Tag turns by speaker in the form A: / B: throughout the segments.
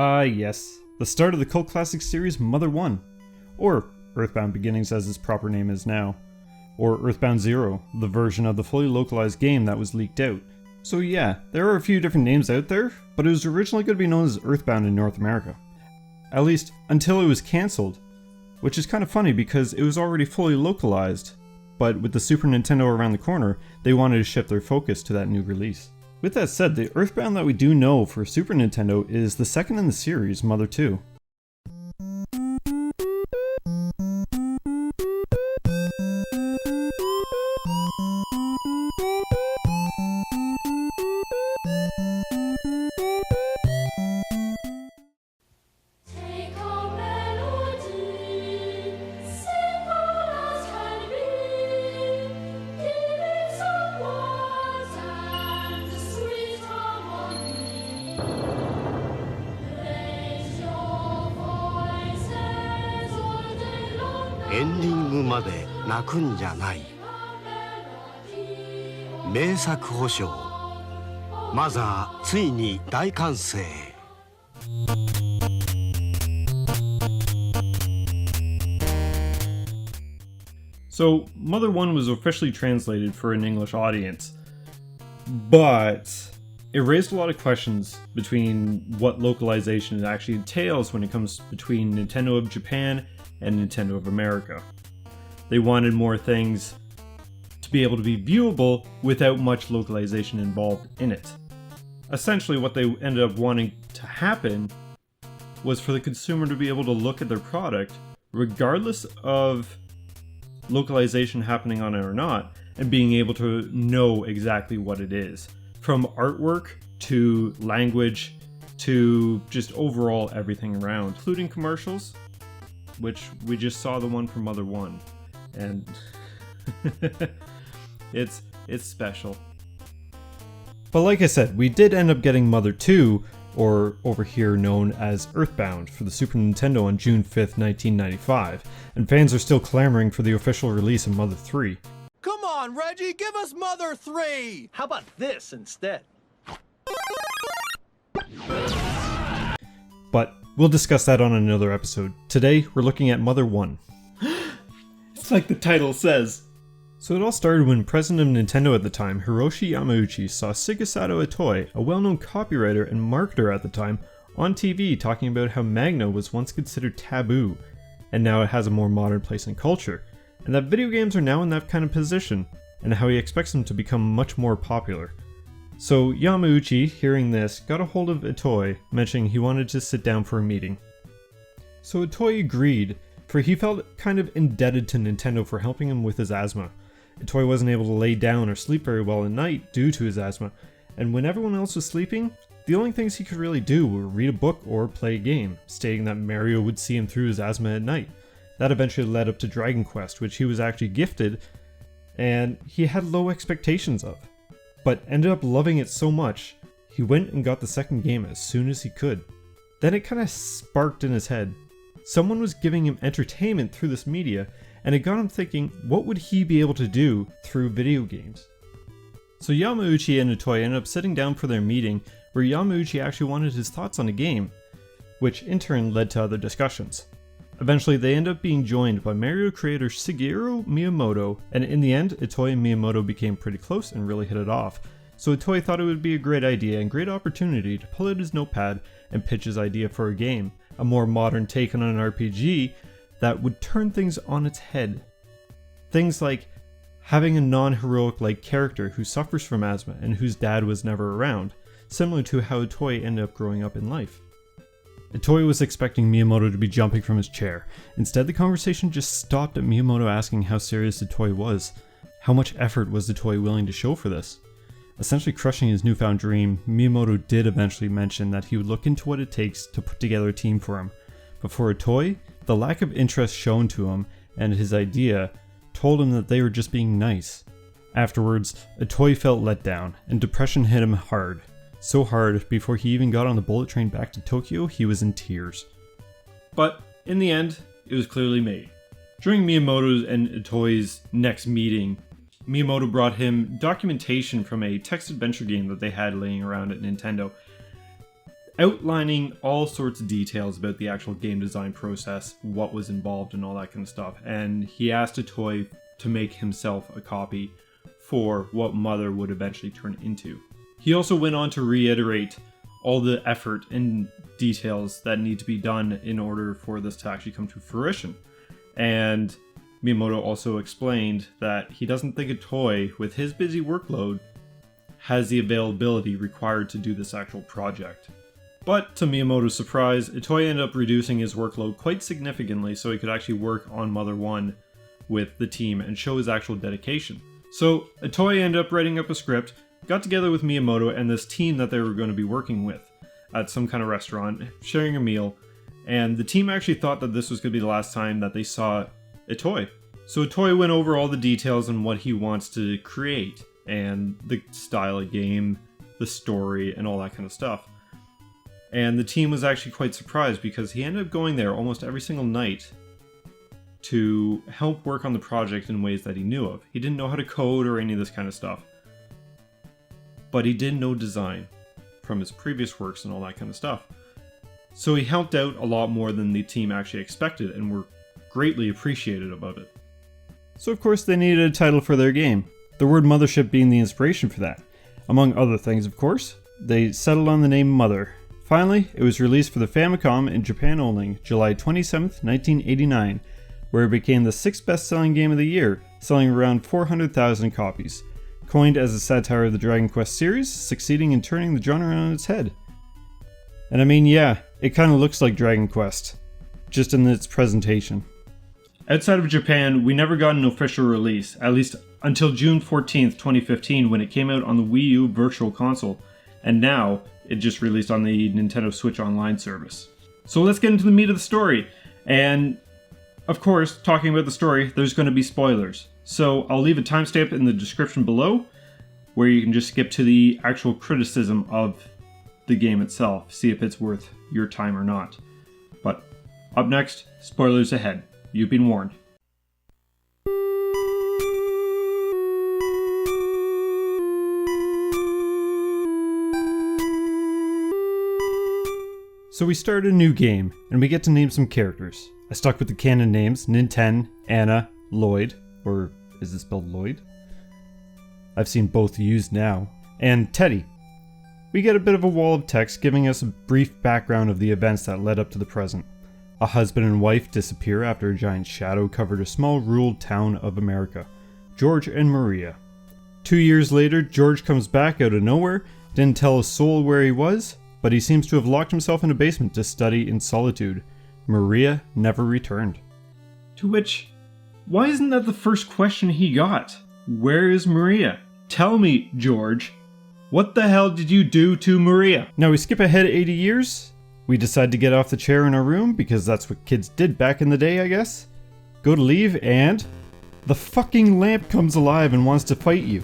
A: Yes. The start of the cult classic series Mother 1. Or Earthbound Beginnings as its proper name is now. Or Earthbound Zero, the version of the fully localized game that was leaked out. So yeah, there are a few different names out there, but it was originally going to be known as Earthbound in North America. At least, until it was cancelled. Which is kind of funny because it was already fully localized, but with the Super Nintendo around the corner, they wanted to shift their focus to that new release. With that said, the Earthbound that we do know for Super Nintendo is the second in the series, Mother 2.
B: エンディングまで泣くんじゃない。名作保証マザーついに大完成。
A: So, Mother 1 was officially translated for an English audience, but it raised a lot of questions between what localization it actually entails when it comes between Nintendo of Japan and Nintendo of America. They wanted more things to be able to be viewable without much localization involved in it. Essentially, what they ended up wanting to happen was for the consumer to be able to look at their product regardless of localization happening on it or not, and being able to know exactly what it is. From artwork to language to just overall everything around, including commercials, which we just saw the one from Mother 1, and it's special. But like I said, we did end up getting Mother 2, or over here known as Earthbound, for the Super Nintendo on June 5th, 1995, and fans are still clamoring for the official release of Mother 3.
C: Come on, Reggie, give us Mother 3!
D: How about this instead?
A: But we'll discuss that on another episode. Today, we're looking at Mother 1.
D: It's like the title says.
A: So it all started when president of Nintendo at the time, Hiroshi Yamauchi, saw Shigesato Itoi, a well-known copywriter and marketer at the time, on TV talking about how manga was once considered taboo, and now it has a more modern place in culture, and that video games are now in that kind of position, and how he expects them to become much more popular. So Yamauchi, hearing this, got a hold of Itoi, mentioning he wanted to sit down for a meeting. So Itoi agreed, for he felt kind of indebted to Nintendo for helping him with his asthma. Itoi wasn't able to lay down or sleep very well at night due to his asthma, and when everyone else was sleeping, the only things he could really do were read a book or play a game, stating that Mario would see him through his asthma at night. That eventually led up to Dragon Quest, which he was actually gifted, and he had low expectations of, but ended up loving it so much, he went and got the second game as soon as he could. Then it kind of sparked in his head. Someone was giving him entertainment through this media, and it got him thinking, what would he be able to do through video games? So Yamauchi and Itoi ended up sitting down for their meeting, where Yamauchi actually wanted his thoughts on the game, which in turn led to other discussions. Eventually they ended up being joined by Mario creator Shigeru Miyamoto, and in the end, Itoi and Miyamoto became pretty close and really hit it off. So Itoi thought it would be a great idea and great opportunity to pull out his notepad and pitch his idea for a game, a more modern take on an RPG that would turn things on its head. Things like having a non-heroic-like character who suffers from asthma and whose dad was never around, similar to how Itoi ended up growing up in life. Itoi was expecting Miyamoto to be jumping from his chair. Instead, the conversation just stopped at Miyamoto asking how serious Itoi was. How much effort was Itoi willing to show for this? Essentially crushing his newfound dream, Miyamoto did eventually mention that he would look into what it takes to put together a team for him. But for Itoi, the lack of interest shown to him and his idea told him that they were just being nice. Afterwards, Itoi felt let down, and depression hit him hard. So hard, before he even got on the bullet train back to Tokyo, he was in tears. But in the end, it was clearly made. During Miyamoto's and Itoi's next meeting, Miyamoto brought him documentation from a text adventure game that they had laying around at Nintendo. outlining all sorts of details about the actual game design process, what was involved and all that kind of stuff. And he asked Itoy to make himself a copy for what Mother would eventually turn into. He also went on to reiterate all the effort and details that need to be done in order for this to actually come to fruition. And Miyamoto also explained that he doesn't think Itoy, with his busy workload, has the availability required to do this actual project. But to Miyamoto's surprise, Itoy ended up reducing his workload quite significantly so he could actually work on Mother 1 with the team and show his actual dedication. So Itoy ended up writing up a script, got together with Miyamoto and this team that they were going to be working with at some kind of restaurant, sharing a meal, and the team actually thought that this was going to be the last time that they saw Itoy. So Itoy went over all the details on what he wants to create, and the style of game, the story, and all that kind of stuff. And the team was actually quite surprised because he ended up going there almost every single night to help work on the project in ways that he knew of. He didn't know how to code or any of this kind of stuff, but he did know design from his previous works and all that kind of stuff. So he helped out a lot more than the team actually expected and were greatly appreciative about it. So of course they needed a title for their game, the word Mothership being the inspiration for that. Among other things, of course, they settled on the name Mother. Finally, it was released for the Famicom in Japan only, July 27th, 1989, where it became the 6th best-selling game of the year, selling around 400,000 copies. Coined as a satire of the Dragon Quest series, succeeding in turning the genre on its head. And I mean, yeah, it kind of looks like Dragon Quest, just in its presentation. Outside of Japan, we never got an official release, at least until June 14th, 2015, when it came out on the Wii U Virtual Console, and now it just released on the Nintendo Switch Online service. So let's get into the meat of the story, and of course, talking about the story, there's going to be spoilers. So I'll leave a timestamp in the description below, where you can just skip to the actual criticism of the game itself, see if it's worth your time or not. But up next, spoilers ahead. You've been warned. So we start a new game, and we get to name some characters. I stuck with the canon names, Ninten, Anna, Lloyd, or is it spelled Lloyd? I've seen both used now, and Teddy. We get a bit of a wall of text giving us a brief background of the events that led up to the present. A husband and wife disappear after a giant shadow covered a small rural town of America, George and Maria. 2 years later, George comes back out of nowhere, didn't tell a soul where he was, but he seems to have locked himself in a basement to study in solitude. Maria never returned. To which, why isn't that the first question he got? Where is Maria? Tell me, George. What the hell did you do to Maria? Now we skip ahead 80 years. We decide to get off the chair in our room because that's what kids did back in the day, I guess. Go to leave and the fucking lamp comes alive and wants to fight you.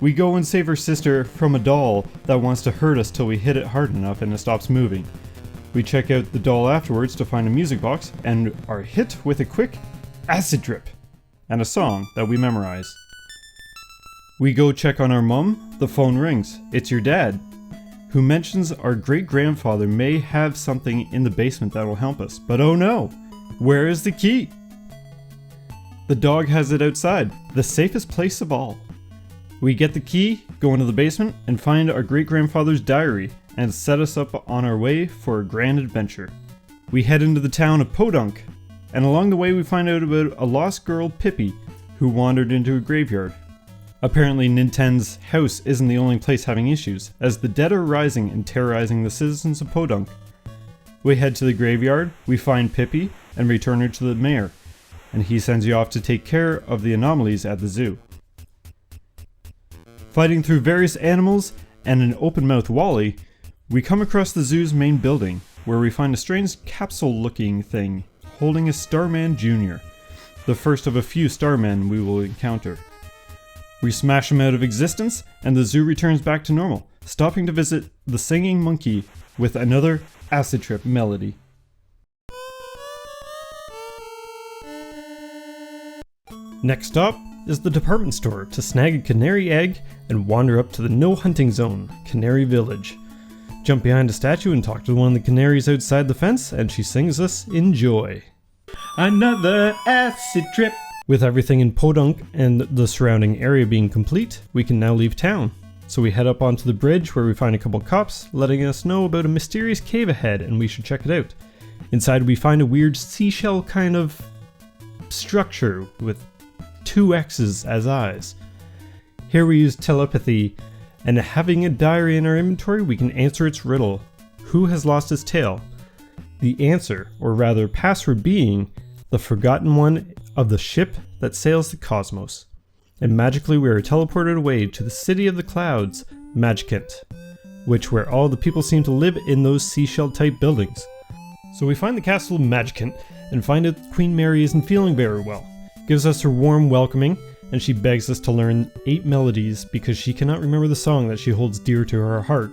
A: We go and save our sister from a doll that wants to hurt us till we hit it hard enough and it stops moving. We check out the doll afterwards to find a music box and are hit with a quick acid drip and a song that we memorize. We go check on our mum, the phone rings. It's your dad, who mentions our great-grandfather may have something in the basement that will help us. But oh no, where is the key? The dog has it outside, the safest place of all. We get the key, go into the basement, and find our great-grandfather's diary, and set us up on our way for a grand adventure. We head into the town of Podunk, and along the way we find out about a lost girl, Pippi, who wandered into a graveyard. Apparently Ninten's house isn't the only place having issues, as the dead are rising and terrorizing the citizens of Podunk. We head to the graveyard, we find Pippi, and return her to the mayor, and he sends you off to take care of the anomalies at the zoo. Fighting through various animals and an open-mouthed Wally, we come across the zoo's main building, where we find a strange capsule-looking thing holding a Starman Jr., the first of a few Starmen we will encounter. We smash him out of existence, and the zoo returns back to normal, stopping to visit the singing monkey with another acid trip melody. Next stop is the department store to snag a canary egg and wander up to the no hunting zone, Canary Village. jump behind a statue and talk to one of the canaries outside the fence, and she sings us Enjoy.
D: Another acid trip.
A: With everything in Podunk and the surrounding area being complete, we can now leave town. So we head up onto the bridge where we find a couple cops letting us know about a mysterious cave ahead and we should check it out. Inside we find a weird seashell kind of structure with 2 X's as eyes. Here we use telepathy, and having a diary in our inventory we can answer its riddle. Who has lost his tail? The answer, or rather password, being the forgotten one of the ship that sails the cosmos. And magically we are teleported away to the city of the clouds, Magicant, which where all the people seem to live in those seashell type buildings. So we find the castle of Magicant and find out Queen Mary isn't feeling very well. Gives us her warm welcoming, and she begs us to learn 8 melodies because she cannot remember the song that she holds dear to her heart.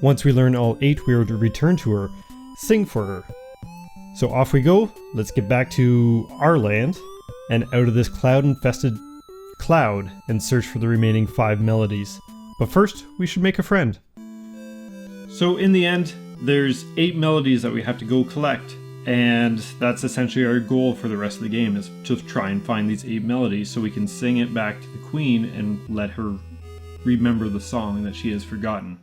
A: Once we learn all 8, we are to return to her, sing for her. So off we go, let's get back to our land, and out of this cloud-infested cloud, and search for the remaining 5 melodies. But first, we should make a friend. So in the end, there's 8 melodies that we have to go collect, and that's essentially our goal for the rest of the game, is to try and find these 8 melodies so we can sing it back to the queen and let her remember the song that she has forgotten.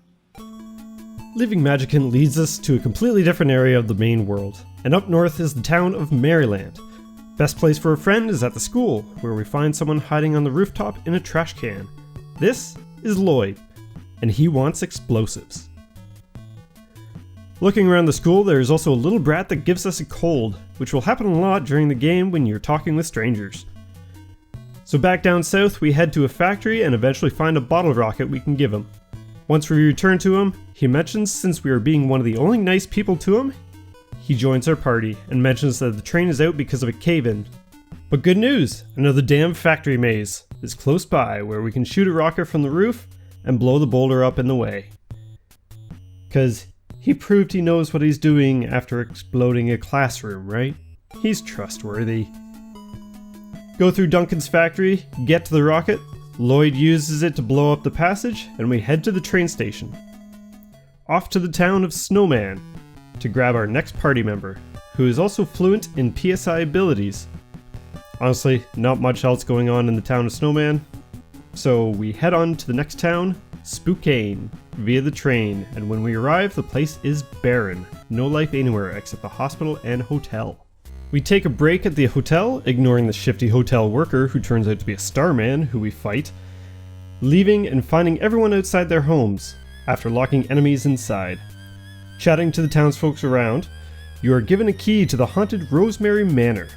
A: Leaving Magicant leads us to a completely different area of the main world, and up north is the town of Maryland. Best place for a friend is at the school, where we find someone hiding on the rooftop in a trash can. This is Lloyd, and he wants explosives. Looking around the school, there is also a little brat that gives us a cold, which will happen a lot during the game when you're talking with strangers. So back down south, we head to a factory and eventually find a bottle rocket we can give him. Once we return to him, he mentions since we are being one of the only nice people to him, he joins our party and mentions that the train is out because of a cave-in. But good news! Another damn factory maze is close by where we can shoot a rocket from the roof and blow the boulder up in the way. 'Cause he proved he knows what he's doing after exploding a classroom, right? He's trustworthy. Go through Duncan's factory, get to the rocket, Lloyd uses it to blow up the passage, and we head to the train station. Off to the town of Snowman to grab our next party member, who is also fluent in PSI abilities. Honestly, not much else going on in the town of Snowman, so we head on to the next town, Spokane, via the train, and when we arrive, the place is barren. No life anywhere except the hospital and hotel. We take a break at the hotel, ignoring the shifty hotel worker who turns out to be a starman who we fight, leaving and finding everyone outside their homes, after locking enemies inside. Chatting to the townsfolk around, you are given a key to the haunted Rosemary Manor.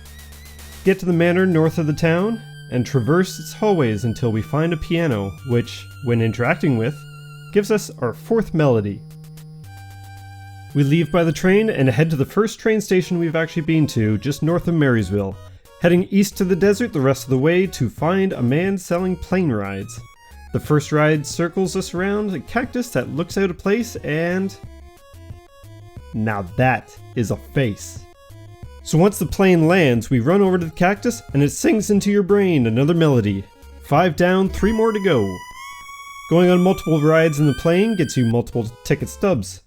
A: Get to the manor north of the town, and traverse its hallways until we find a piano, which, when interacting with, gives us our 4th melody. We leave by the train and head to the first train station we've actually been to, just north of Marysville, heading east to the desert the rest of the way to find a man selling plane rides. The first ride circles us around a cactus that looks out of place, and now that is a face. So once the plane lands, we run over to the cactus and it sings into your brain another melody. 5 down, 3 more to go. Going on multiple rides in the plane gets you multiple ticket stubs,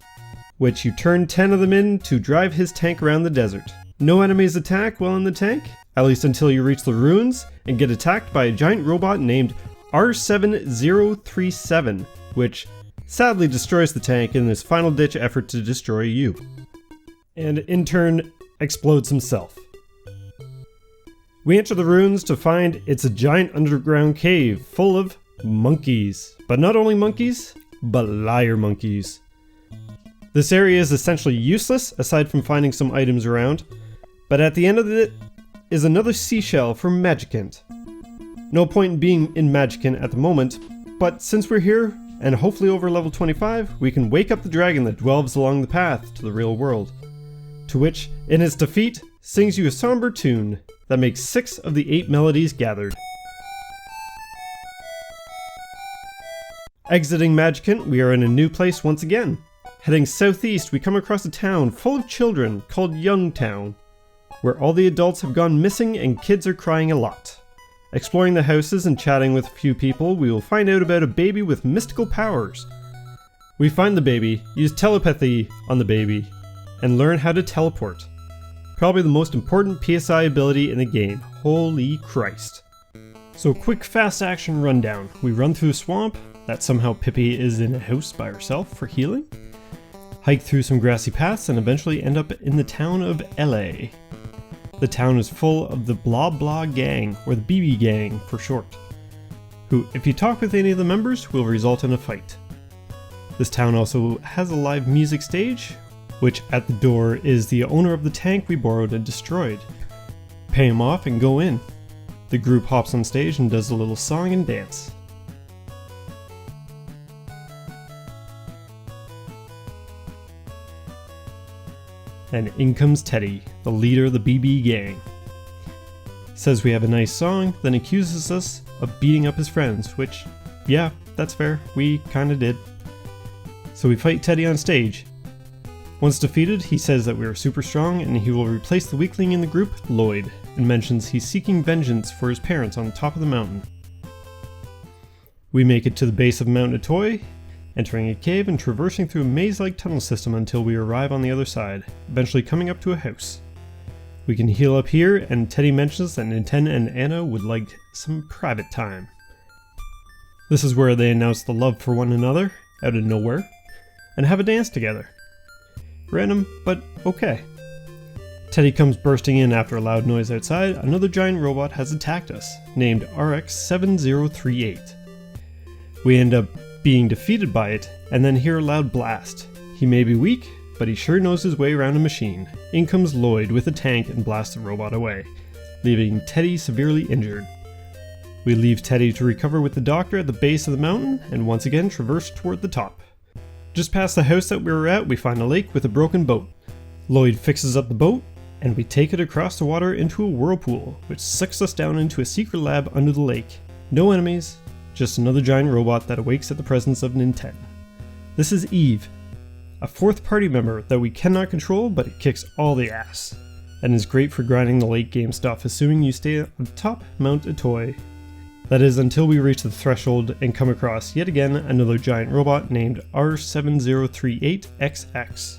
A: which you turn 10 of them in to drive his tank around the desert. No enemies attack while in the tank, at least until you reach the ruins and get attacked by a giant robot named R7037, which sadly destroys the tank in his final ditch effort to destroy you. And in turn, explodes himself. We enter the ruins to find it's a giant underground cave full of monkeys. But not only monkeys, but liar monkeys. This area is essentially useless aside from finding some items around, but at the end of it is another seashell for Magicant. No point in being in Magicant at the moment, but since we're here, and hopefully over level 25, we can wake up the dragon that dwells along the path to the real world, to which, in its defeat, sings you a somber tune that makes 6 of the 8 melodies gathered. Exiting Magicant, we are in a new place once again. Heading southeast, we come across a town full of children called Youngtown, where all the adults have gone missing and kids are crying a lot. Exploring the houses and chatting with a few people, we will find out about a baby with mystical powers. We find the baby, use telepathy on the baby, and learn how to teleport. Probably the most important PSI ability in the game. Holy Christ. So quick fast action rundown. We run through a swamp, that somehow Pippi is in a house by herself for healing. Hike through some grassy paths and eventually end up in the town of LA. The town is full of the Blah Blah Gang, or the BB Gang for short, who, if you talk with any of the members, will result in a fight. This town also has a live music stage, which at the door is the owner of the tank we borrowed and destroyed. Pay him off and go in. The group hops on stage and does a little song and dance. And in comes Teddy, the leader of the BB Gang. Says we have a nice song, then accuses us of beating up his friends, which, yeah, that's fair, we kinda did. So we fight Teddy on stage. Once defeated, he says that we are super strong and he will replace the weakling in the group, Lloyd, and mentions he's seeking vengeance for his parents on the top of the mountain. We make it to the base of Mount Atoy, entering a cave and traversing through a maze-like tunnel system until we arrive on the other side, eventually coming up to a house. We can heal up here, and Teddy mentions that Ninten and Anna would like some private time. This is where they announce the love for one another, out of nowhere, and have a dance together. Random, but okay. Teddy comes bursting in after a loud noise outside. Another giant robot has attacked us, named RX-7038. We end up being defeated by it, and then hear a loud blast. He may be weak, but he sure knows his way around a machine. In comes Lloyd with a tank and blasts the robot away, leaving Teddy severely injured. We leave Teddy to recover with the doctor at the base of the mountain, and once again traverse toward the top. Just past the house that we were at, we find a lake with a broken boat. Lloyd fixes up the boat, and we take it across the water into a whirlpool, which sucks us down into a secret lab under the lake. No enemies, just another giant robot that awakes at the presence of Ninten. This is Eve, a fourth party member that we cannot control, but it kicks all the ass, and is great for grinding the late game stuff, assuming you stay on top Mount Atoy. That is until we reach the threshold and come across yet again another giant robot named R7038XX,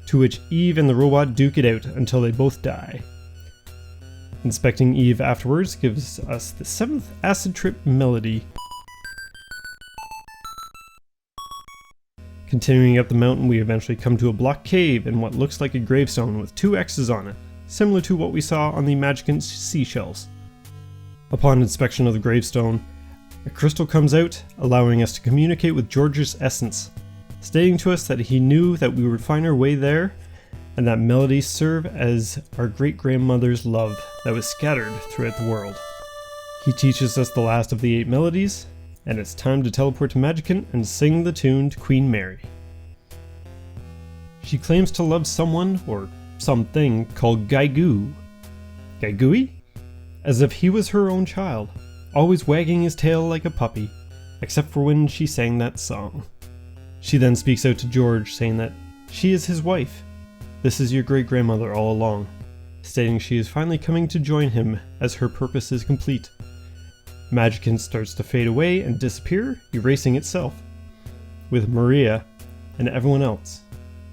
A: to which Eve and the robot duke it out until they both die. Inspecting Eve afterwards gives us the 7th acid trip melody. Continuing up the mountain, we eventually come to a block cave and what looks like a gravestone with 2 X's on it, similar to what we saw on the Magicant seashells. Upon inspection of the gravestone, a crystal comes out, allowing us to communicate with George's essence, stating to us that he knew that we would find our way there, and that melodies serve as our great-grandmother's love that was scattered throughout the world. He teaches us the last of the 8 melodies, and it's time to teleport to Magicant and sing the tune to Queen Mary. She claims to love someone, or something, called Gaigu. Gaigui? As if he was her own child, always wagging his tail like a puppy, except for when she sang that song. She then speaks out to George, saying that she is his wife. This is your great-grandmother all along, stating she is finally coming to join him as her purpose is complete. Magicant starts to fade away and disappear, erasing itself, with Maria and everyone else.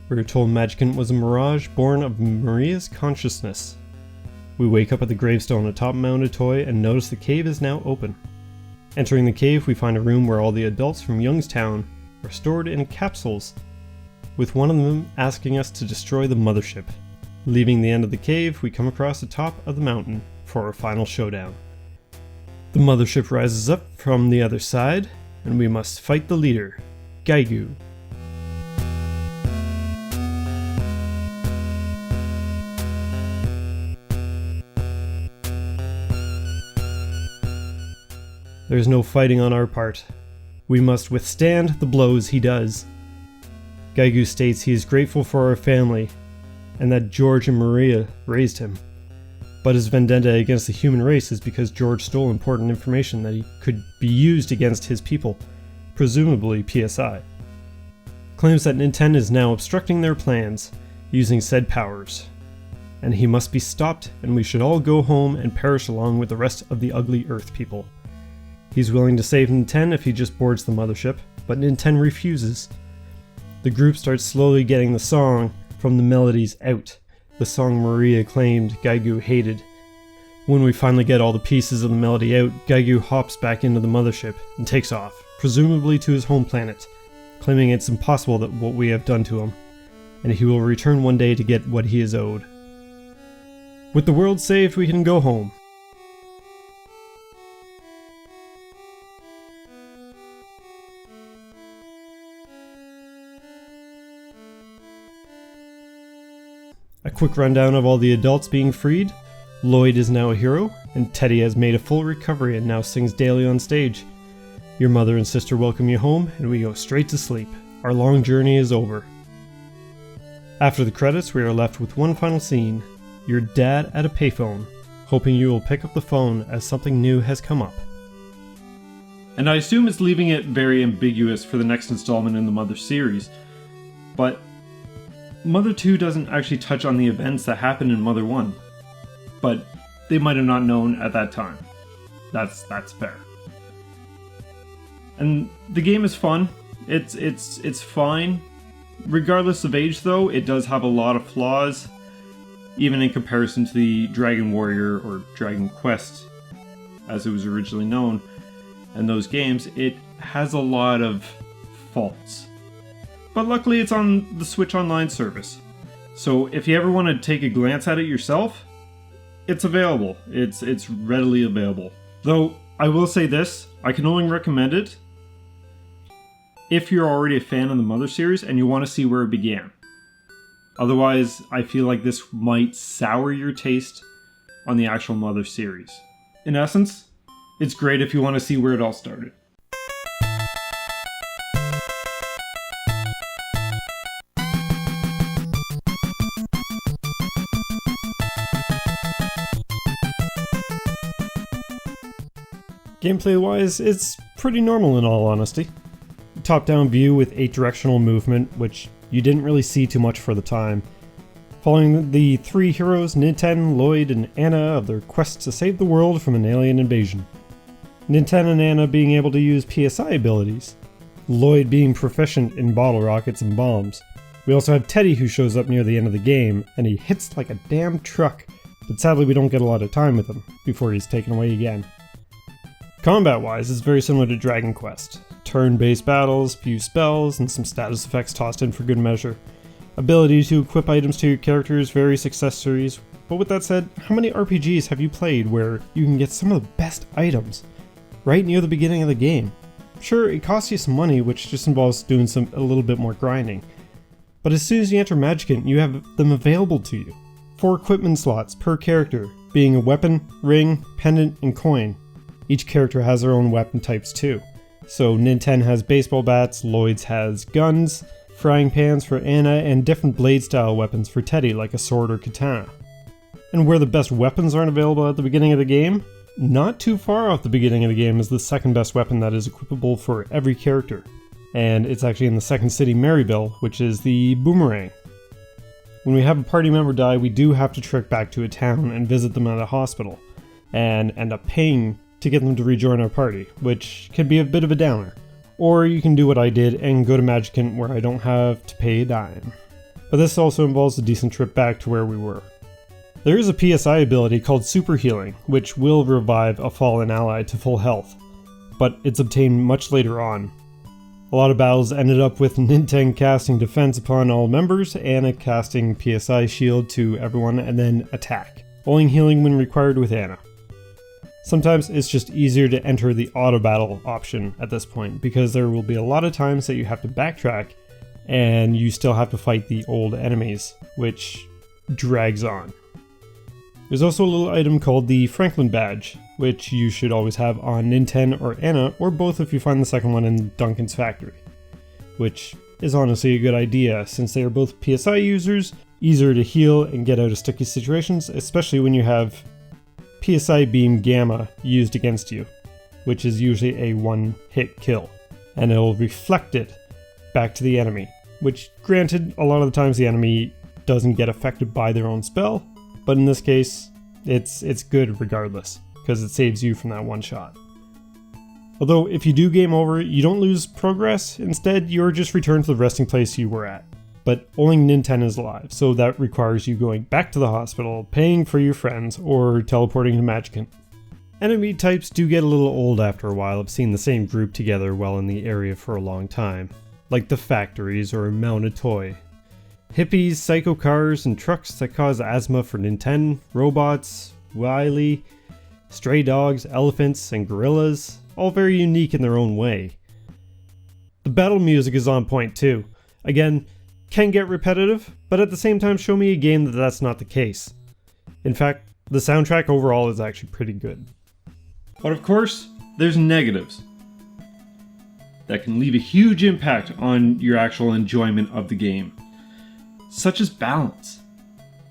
A: We are told Magicant was a mirage born of Maria's consciousness. We wake up at the gravestone atop Mount Atoy and notice the cave is now open. Entering the cave, we find a room where all the adults from Youngstown are stored in capsules, with one of them asking us to destroy the mothership. Leaving the end of the cave, we come across the top of the mountain for our final showdown. The mothership rises up from the other side, and we must fight the leader, Gaigu. There is no fighting on our part. We must withstand the blows he does. Gaigu states he is grateful for our family, and that George and Maria raised him. But his vendetta against the human race is because George stole important information that he could be used against his people, presumably PSI. Claims that Ninten is now obstructing their plans, using said powers, and he must be stopped, and we should all go home and perish along with the rest of the ugly Earth people. He's willing to save Ninten if he just boards the mothership, but Ninten refuses. The group starts slowly getting the song from the melodies out, the song Maria claimed Gaigu hated. When we finally get all the pieces of the melody out, Gaigu hops back into the mothership and takes off, presumably to his home planet, claiming it's impossible that what we have done to him, and he will return one day to get what he is owed. With the world saved, we can go home. A quick rundown of all the adults being freed. Lloyd is now a hero, and Teddy has made a full recovery and now sings daily on stage. Your mother and sister welcome you home, and we go straight to sleep. Our long journey is over. After the credits, we are left with one final scene. Your dad at a payphone, hoping you will pick up the phone as something new has come up. And I assume it's leaving it very ambiguous for the next installment in the Mother series, but Mother 2 doesn't actually touch on the events that happened in Mother 1, but they might have not known at that time. That's fair. And the game is fun. It's fine. Regardless of age though, it does have a lot of flaws, even in comparison to the Dragon Warrior or Dragon Quest as it was originally known. And those games, it has a lot of faults. But luckily it's on the Switch Online service. So if you ever want to take a glance at it yourself, it's available. It's readily available. Though, I will say this, I can only recommend it if you're already a fan of the Mother series and you want to see where it began. Otherwise, I feel like this might sour your taste on the actual Mother series. In essence, it's great if you want to see where it all started. Gameplay-wise, it's pretty normal in all honesty. Top-down view with 8-directional movement, which you didn't really see too much for the time. Following the 3 heroes, Ninten, Lloyd, and Anna of their quest to save the world from an alien invasion. Ninten and Anna being able to use PSI abilities. Lloyd being proficient in bottle rockets and bombs. We also have Teddy who shows up near the end of the game, and he hits like a damn truck, but sadly we don't get a lot of time with him before he's taken away again. Combat-wise, it's very similar to Dragon Quest. Turn-based battles, few spells, and some status effects tossed in for good measure. Ability to equip items to your characters, various accessories. But with that said, how many RPGs have you played where you can get some of the best items right near the beginning of the game? Sure, it costs you some money, which just involves doing a little bit more grinding. But as soon as you enter Magicant, you have them available to you. 4 equipment slots per character, being a weapon, ring, pendant, and coin. Each character has their own weapon types too. So Ninten has baseball bats, Lloyd's has guns, frying pans for Anna, and different blade style weapons for Teddy like a sword or katana. And where the best weapons aren't available at the beginning of the game, not too far off the beginning of the game is the second best weapon that is equipable for every character. And it's actually in the second city, Maryville, which is the boomerang. When we have a party member die, we do have to trek back to a town and visit them at a hospital, and end up paying to get them to rejoin our party, which can be a bit of a downer. Or you can do what I did and go to Magicant where I don't have to pay a dime. But this also involves a decent trip back to where we were. There is a PSI ability called Super Healing, which will revive a fallen ally to full health, but it's obtained much later on. A lot of battles ended up with Ninten casting defense upon all members, Anna casting PSI shield to everyone, and then attack, only healing when required with Anna. Sometimes it's just easier to enter the auto battle option at this point, because there will be a lot of times that you have to backtrack and you still have to fight the old enemies, which drags on. There's also a little item called the Franklin Badge, which you should always have on Ninten or Anna, or both if you find the second one in Duncan's factory, which is honestly a good idea since they are both PSI users, easier to heal and get out of sticky situations, especially when you have PSI Beam Gamma used against you, which is usually a one-hit kill, and it'll reflect it back to the enemy, which granted, a lot of the times the enemy doesn't get affected by their own spell, but in this case, it's good regardless, because it saves you from that one shot. Although if you do game over, you don't lose progress, instead you're just returned to the resting place you were at. But only Nintendo is alive, so that requires you going back to the hospital, paying for your friends, or teleporting to Magicant. Enemy types do get a little old after a while of seeing the same group together while in the area for a long time, like the factories or Mount Atoy. Hippies, psycho cars, and trucks that cause asthma for Nintendo, robots, Wily, stray dogs, elephants, and gorillas, all very unique in their own way. The battle music is on point too. Again, can get repetitive, but at the same time show me a game that that's not the case. In fact, the soundtrack overall is actually pretty good. But of course, there's negatives that can leave a huge impact on your actual enjoyment of the game, such as balance.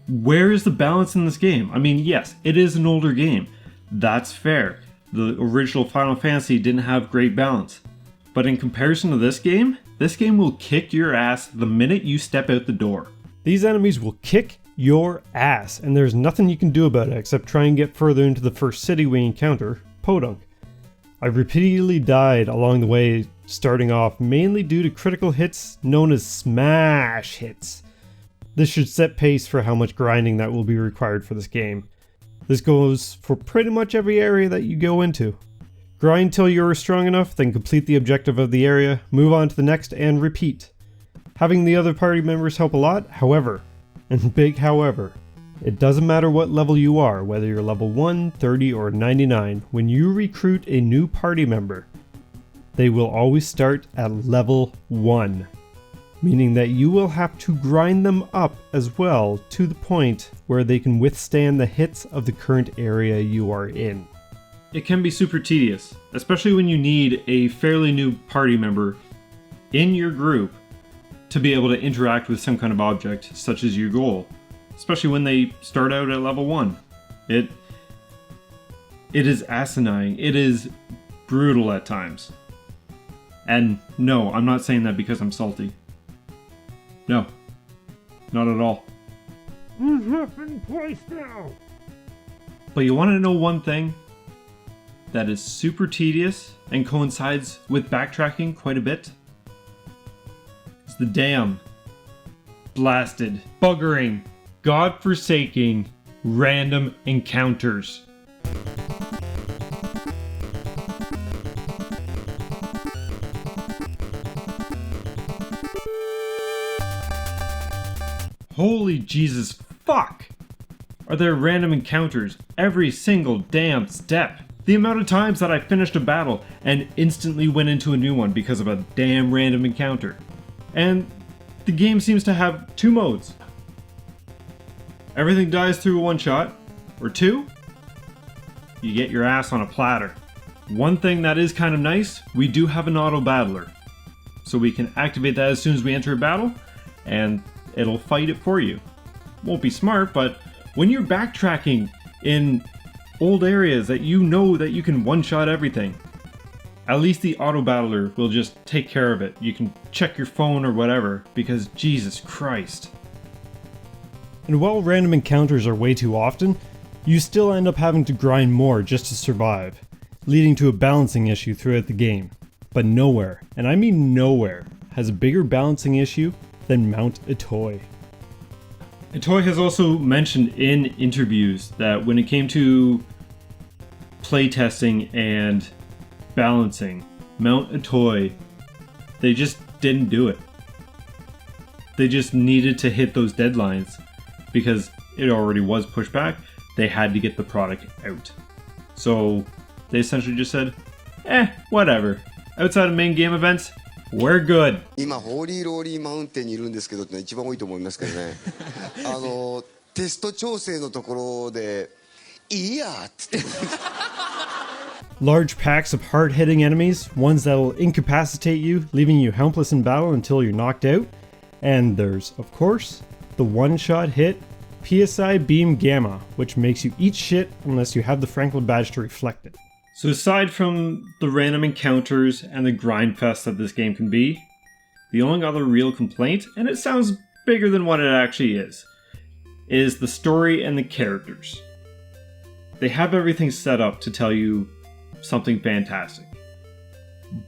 A: Where is the balance in this game? I mean, yes, it is an older game. That's fair. The original Final Fantasy didn't have great balance. But in comparison to this game will kick your ass the minute you step out the door. These enemies will kick your ass, and there's nothing you can do about it except try and get further into the first city we encounter, Podunk. I repeatedly died along the way, starting off mainly due to critical hits known as smash hits. This should set pace for how much grinding that will be required for this game. This goes for pretty much every area that you go into. Grind till you're strong enough, then complete the objective of the area, move on to the next, and repeat. Having the other party members help a lot, however, and big however, it doesn't matter what level you are, whether you're level 1, 30, or 99, when you recruit a new party member, they will always start at level 1. Meaning that you will have to grind them up as well to the point where they can withstand the hits of the current area you are in. It can be super tedious, especially when you need a fairly new party member in your group to be able to interact with some kind of object, such as your goal. Especially when they start out at level 1. It is asinine. It is brutal at times. And no, I'm not saying that because I'm salty. No, not at all. Who's in place now? But you want to know one thing that is super tedious and coincides with backtracking quite a bit? It's the damn blasted, buggering, God-forsaking random encounters. Holy Jesus fuck! Are there random encounters every single damn step? The amount of times that I finished a battle and instantly went into a new one because of a damn random encounter. And the game seems to have 2 modes. Everything dies through a one shot, or 2, you get your ass on a platter. One thing that is kind of nice, we do have an auto battler. So we can activate that as soon as we enter a battle, and it'll fight it for you. Won't be smart, but when you're backtracking in old areas that you know that you can one-shot everything, at least the auto battler will just take care of it. You can check your phone or whatever, because Jesus Christ. And while random encounters are way too often, you still end up having to grind more just to survive, leading to a balancing issue throughout the game. But nowhere, and I mean nowhere, has a bigger balancing issue than Mount Atoy. Atoy has also mentioned in interviews that when it came to playtesting and balancing, Mount Atoy, they just didn't do it. They just needed to hit those deadlines because it already was pushed back. They had to get the product out. So they essentially just said, whatever. Outside of main game events, we're good.
E: 今ホーリーローリーマウンテンにいるんですけどってのは一番多いと思いますけどね。テスト調整のところでいいやっつって。
A: Large packs of hard-hitting enemies, ones that will incapacitate you, leaving you helpless in battle until you're knocked out. And there's, of course, the one-shot hit PSI Beam Gamma, which makes you eat shit unless you have the Franklin badge to reflect it. So aside from the random encounters and the grind fest that this game can be, the only other real complaint, and it sounds bigger than what it actually is the story and the characters. They have everything set up to tell you something fantastic.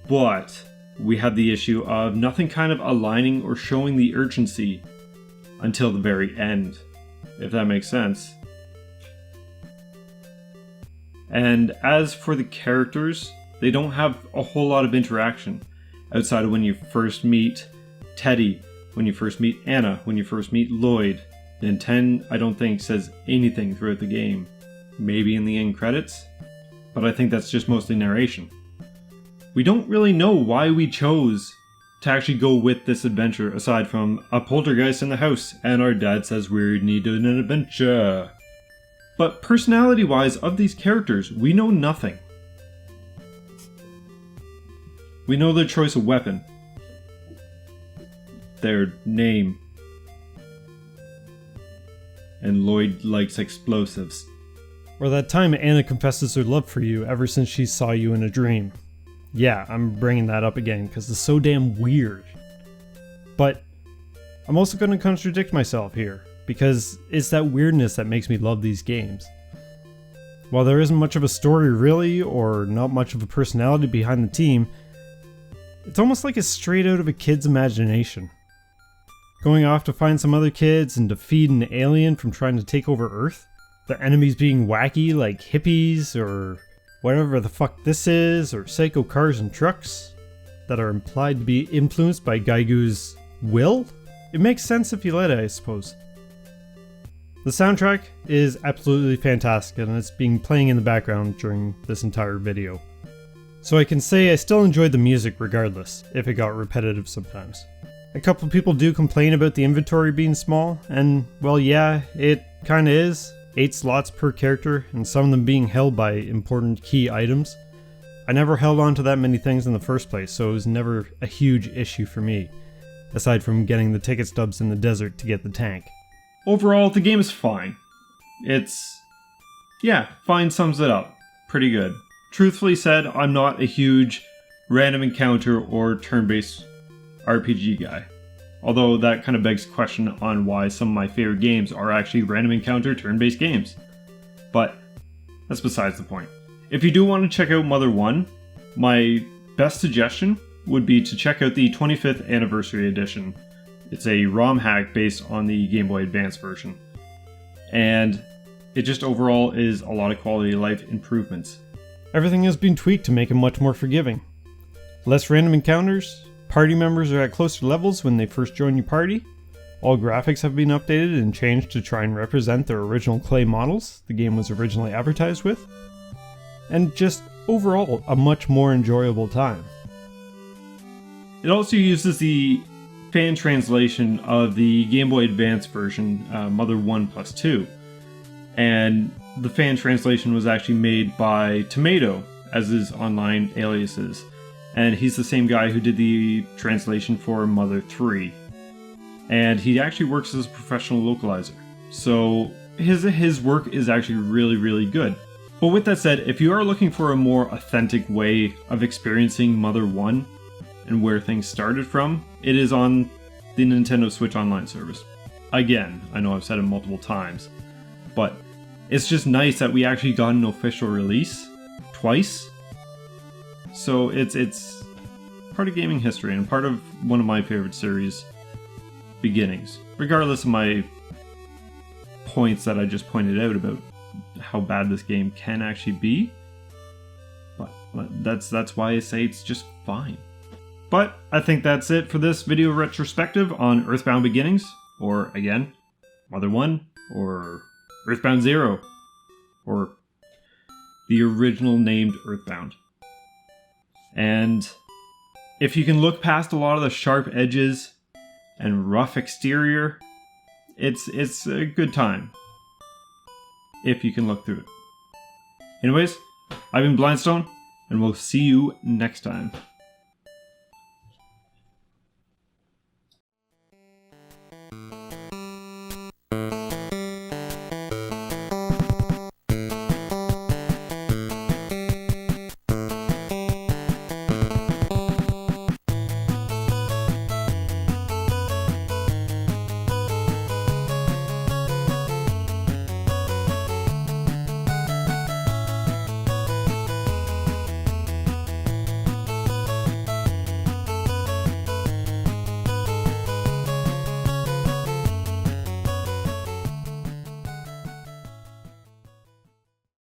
A: But we had the issue of nothing kind of aligning or showing the urgency until the very end, if that makes sense. And as for the characters, they don't have a whole lot of interaction outside of when you first meet Teddy, when you first meet Anna, when you first meet Lloyd. Then 10, I don't think, says anything throughout the game. Maybe in the end credits, but I think that's just mostly narration. We don't really know why we chose to actually go with this adventure aside from a poltergeist in the house and our dad says we need an adventure. But personality-wise of these characters, we know nothing. We know their choice of weapon, their name, and Lloyd likes explosives.
F: Or that time Anna confesses her love for you ever since she saw you in a dream. Yeah, I'm bringing that up again because it's so damn weird. But I'm also going to contradict myself here, because it's that weirdness that makes me love these games. While there isn't much of a story really, or not much of a personality behind the team, it's almost like it's straight out of a kid's imagination. Going off to find some other kids and defeat an alien from trying to take over Earth? The enemies being wacky like hippies or whatever the fuck this is, or psycho cars and trucks that are implied to be influenced by Gaigu's will? It makes sense if you let it, I suppose. The soundtrack is absolutely fantastic and it's been playing in the background during this entire video. So I can say I still enjoyed the music regardless, if it got repetitive sometimes. A couple people do complain about the inventory being small, and well yeah, it kinda is. 8 slots per character, and some of them being held by important key items. I never held on to that many things in the first place, so it was never a huge issue for me, aside from getting the ticket stubs in the desert to get the tank.
A: Overall, the game is fine. Fine sums it up. Pretty good. Truthfully said, I'm not a huge random encounter or turn-based RPG guy. Although that kind of begs the question on why some of my favorite games are actually random encounter turn-based games. But that's besides the point. If you do want to check out Mother 1, my best suggestion would be to check out the 25th Anniversary Edition. It's a ROM hack based on the Game Boy Advance version. And it just overall is a lot of quality of life improvements.
F: Everything has been tweaked to make it much more forgiving. Less random encounters, party members are at closer levels when they first join your party, all graphics have been updated and changed to try and represent their original clay models the game was originally advertised with, and just overall a much more enjoyable time.
A: It also uses the fan translation of the Game Boy Advance version, Mother 1+2, and the fan translation was actually made by Tomato, as his online alias is, and he's the same guy who did the translation for Mother 3. And he actually works as a professional localizer, so his work is actually really, really good. But with that said, if you are looking for a more authentic way of experiencing Mother 1 and where things started from, it is on the Nintendo Switch Online service. Again, I know I've said it multiple times, but it's just nice that we actually got an official release twice. So it's part of gaming history and part of one of my favorite series, Beginnings. Regardless of my points that I just pointed out about how bad this game can actually be, but that's why I say it's just fine. But I think that's it for this video retrospective on Earthbound Beginnings, or again, Mother 1, or Earthbound Zero, or the original named Earthbound. And if you can look past a lot of the sharp edges and rough exterior, it's a good time. If you can look through it. Anyways, I've been Blindstone, and we'll see you next time.